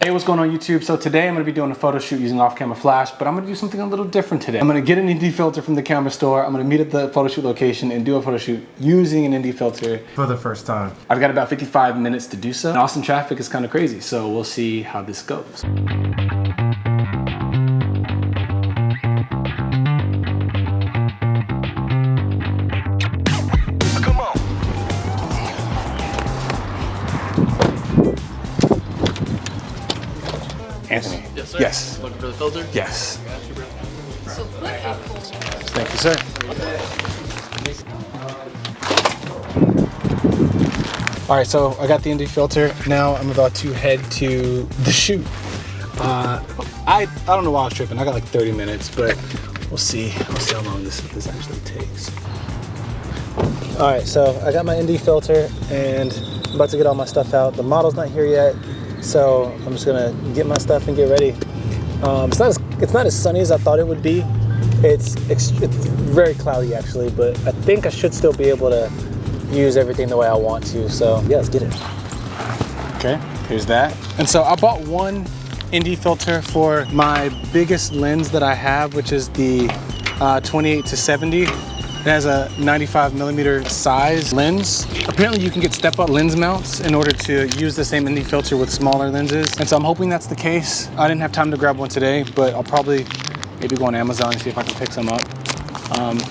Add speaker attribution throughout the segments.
Speaker 1: Hey, what's going on YouTube? So today I'm going to be doing a photo shoot using off-camera flash, but I'm going to do something a little different today. I'm going to get an ND filter from the camera store. I'm going to meet at the photo shoot location and do a photo shoot using an ND filter for the first time. I've got about 55 minutes to do so. And Austin traffic is kind of crazy, so we'll see how this goes. Anthony.
Speaker 2: Yes, sir.
Speaker 1: Yes.
Speaker 2: Looking for the filter?
Speaker 1: Yes.
Speaker 2: I got you, bro.
Speaker 3: So put a full.
Speaker 1: Thank you, sir. All right, so I got the ND filter. Now I'm about to head to the shoot. I don't know why I was tripping. I got like 30 minutes, but we'll see. We'll see how long this actually takes. All right, so I got my ND filter and I'm about to get all my stuff out. The model's not here yet, so I'm just gonna get my stuff and get ready. It's not as sunny as I thought it would be. It's very cloudy actually, but I think I should still be able to use everything the way I want to. So yeah, let's get it. Okay, here's that. And so I bought one ND filter for my biggest lens that I have, which is the 28-70. It has a 95mm size lens. Apparently you can get step-up lens mounts in order to use the same ND filter with smaller lenses. And so I'm hoping that's the case. I didn't have time to grab one today, but I'll probably maybe go on Amazon and see if I can pick some up.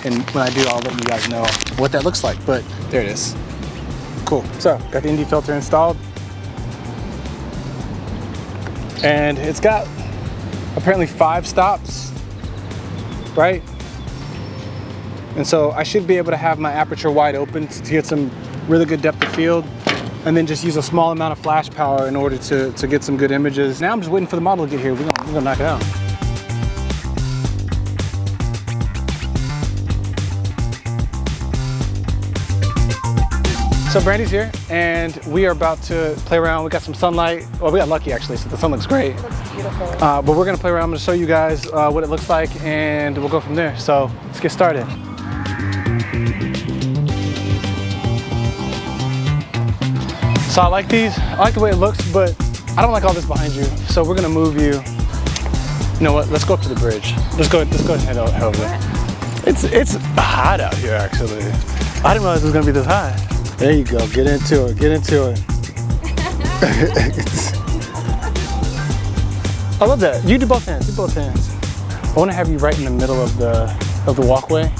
Speaker 1: And when I do, I'll let you guys know what that looks like, but there it is. Cool, so got the ND filter installed. And it's got apparently 5 stops, right? And so I should be able to have my aperture wide open to get some really good depth of field, and then just use a small amount of flash power in order to get some good images. Now I'm just waiting for the model to get here. We're gonna knock it out. So Brandy's here, and we are about to play around. We got some sunlight. Well, we got lucky actually, so the sun looks great.
Speaker 3: It looks beautiful.
Speaker 1: But we're gonna play around. I'm gonna show you guys what it looks like, and we'll go from there. So let's get started. So I like these. I like the way it looks, but I don't like all this behind you. So we're gonna move you. You know what? Let's go up to the bridge. Let's go ahead and head over there. It's hot out here actually. I didn't realize it was gonna be this high. There you go. Get into it. Get into it. I love that. You do both hands. Do both hands. I want to have you right in the middle of the walkway.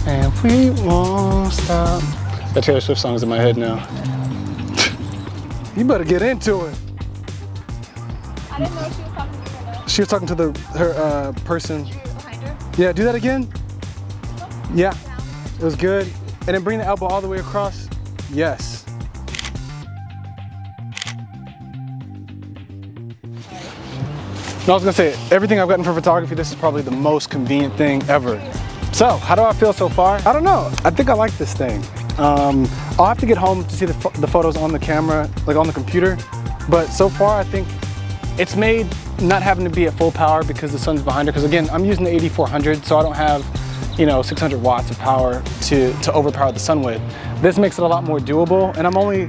Speaker 1: And we won't stop. That Taylor Swift song is in my head now. You better get into it.
Speaker 3: I didn't know she was talking to her.
Speaker 1: She was talking to her person.
Speaker 3: Behind her.
Speaker 1: Yeah, do that again. Yeah, it was good. And then bring the elbow all the way across. Yes. No, I was gonna say, everything I've gotten for photography, this is probably the most convenient thing ever. So, how do I feel so far? I don't know. I think I like this thing. I'll have to get home to see the photos on the camera, like on the computer. But so far, I think it's made not having to be at full power because the sun's behind her. Because again, I'm using the 8400, so I don't have, 600 watts of power to overpower the sun with. This makes it a lot more doable, and I've only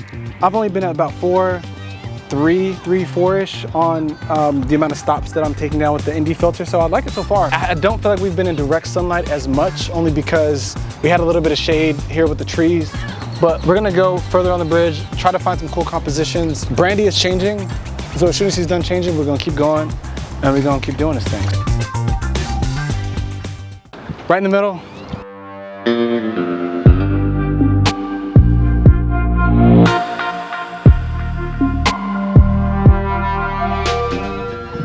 Speaker 1: been at about 4-ish on the amount of stops that I'm taking down with the ND filter, so I like it so far. I don't feel like we've been in direct sunlight as much, only because we had a little bit of shade here with the trees, but we're gonna go further on the bridge, try to find some cool compositions. Brandy is changing, so as soon as she's done changing, we're gonna keep going, and we're gonna keep doing this thing. Right in the middle.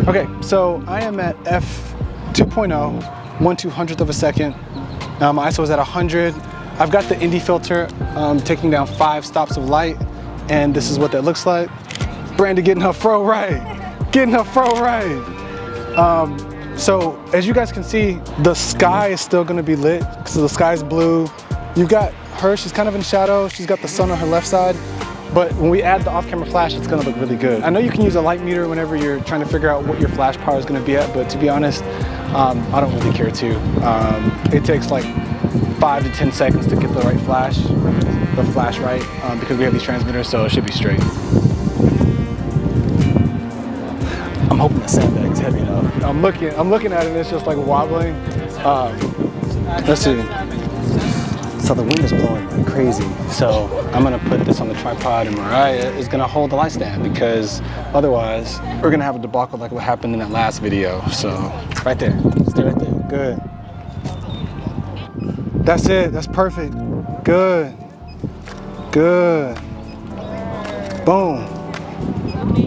Speaker 1: Okay, so I am at f2.0, 1/200th of a second. My ISO is at 100. I've got the ND filter taking down 5 stops of light, and this is what that looks like. Brandy getting her fro right. Getting her fro right. So as you guys can see, the sky is still gonna be lit, so the sky's blue. You've got her, she's kind of in shadow. She's got the sun on her left side. But when we add the off-camera flash, it's gonna look really good. I know you can use a light meter whenever you're trying to figure out what your flash power is gonna be at, but to be honest, I don't really care to. It takes like 5 to 10 seconds to get the right flash, right, because we have these transmitters, so it should be straight. I'm hoping the sandbag is heavy enough. I'm looking at it and it's just like wobbling. Let's see. So the wind is blowing like crazy. So I'm gonna put this on the tripod and Mariah is gonna hold the light stand because otherwise we're gonna have a debacle like what happened in that last video. So right there, stay right there, good. That's it, that's perfect. Good, good. Boom.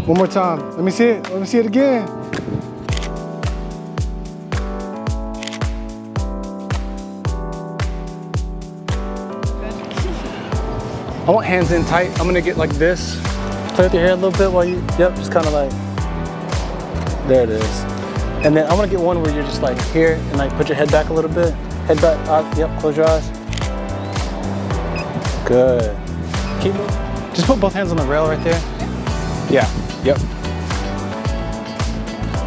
Speaker 1: One more time, let me see it again. I want hands in tight. I'm gonna get like this. Play with your hair a little bit while you, yep, just kind of like, there it is. And then I wanna get one where you're just like here and like put your head back a little bit. Head back, yep, close your eyes. Good. Keep moving. Just put both hands on the rail right there. Yeah, yep.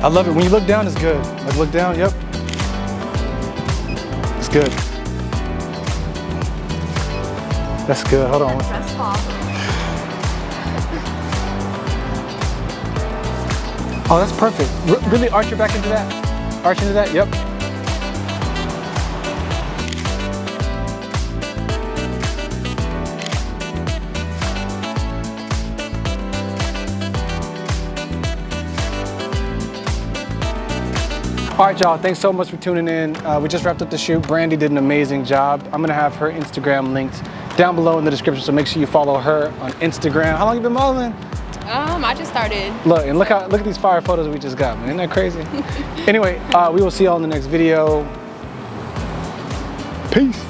Speaker 1: I love it. When you look down, it's good. Like look down, yep. It's good. That's good, hold on. Oh, that's perfect. Really arch your back into that. Arch into that, yep. All right, y'all, thanks so much for tuning in. We just wrapped up the shoot. Brandy did an amazing job. I'm gonna have her Instagram linked down below in the description, so make sure you follow her on Instagram. How long you been modeling?
Speaker 3: I just started.
Speaker 1: Look, and look at these fire photos we just got, man. Isn't that crazy? Anyway, we will see y'all in the next video. Peace.